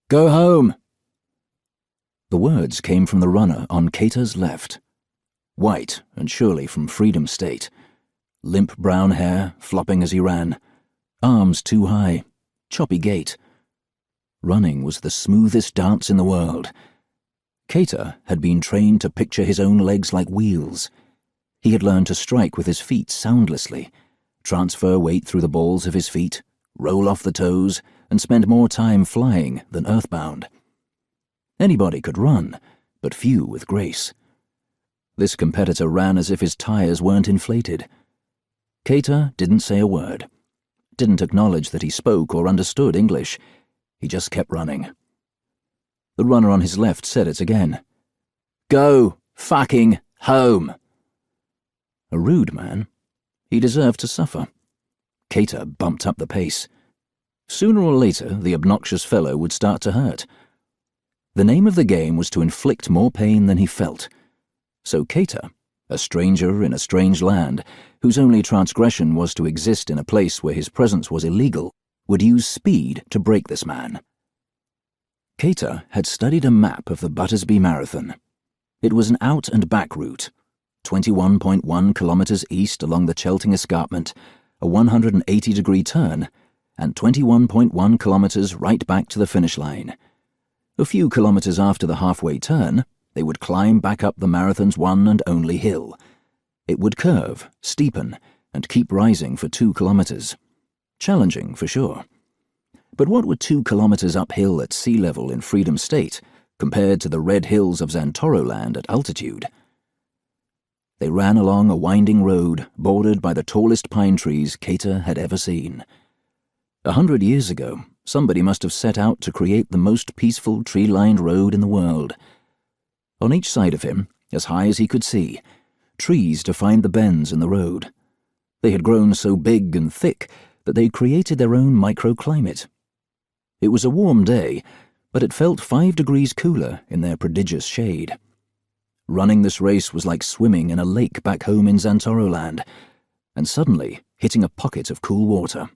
Go home! The words came from the runner on Keita's left. White, and surely from Freedom State. Limp brown hair, flopping as he ran. Arms too high. Choppy gait. Running was the smoothest dance in the world. Keita had been trained to picture his own legs like wheels. He had learned to strike with his feet soundlessly, transfer weight through the balls of his feet, roll off the toes, and spend more time flying than earthbound. Anybody could run, but few with grace. This competitor ran as if his tires weren't inflated. Keita didn't say a word, didn't acknowledge that he spoke or understood English. He just kept running. The runner on his left said it again. Go fucking home! A rude man. He deserved to suffer. Keita bumped up the pace. Sooner or later, the obnoxious fellow would start to hurt. The name of the game was to inflict more pain than he felt. So Keita, a stranger in a strange land, whose only transgression was to exist in a place where his presence was illegal, would use speed to break this man. Keita had studied a map of the Battersby Marathon. It was an out-and-back route, 21.1 kilometers east along the Chelting Escarpment, a 180-degree turn, and 21.1 kilometers right back to the finish line. A few kilometers after the halfway turn, they would climb back up the marathon's one and only hill. It would curve, steepen, and keep rising for 2 kilometers. Challenging, for sure. But what were 2 kilometers uphill at sea level in Freedom State compared to the red hills of Xantoroland at altitude? They ran along a winding road bordered by the tallest pine trees Keita had ever seen. 100 years ago, somebody must have set out to create the most peaceful tree-lined road in the world. On each side of him, as high as he could see, trees defined the bends in the road. They had grown so big and thick that they created their own microclimate. It was a warm day, but it felt 5 degrees cooler in their prodigious shade. Running this race was like swimming in a lake back home in Xantoroland, and suddenly hitting a pocket of cool water.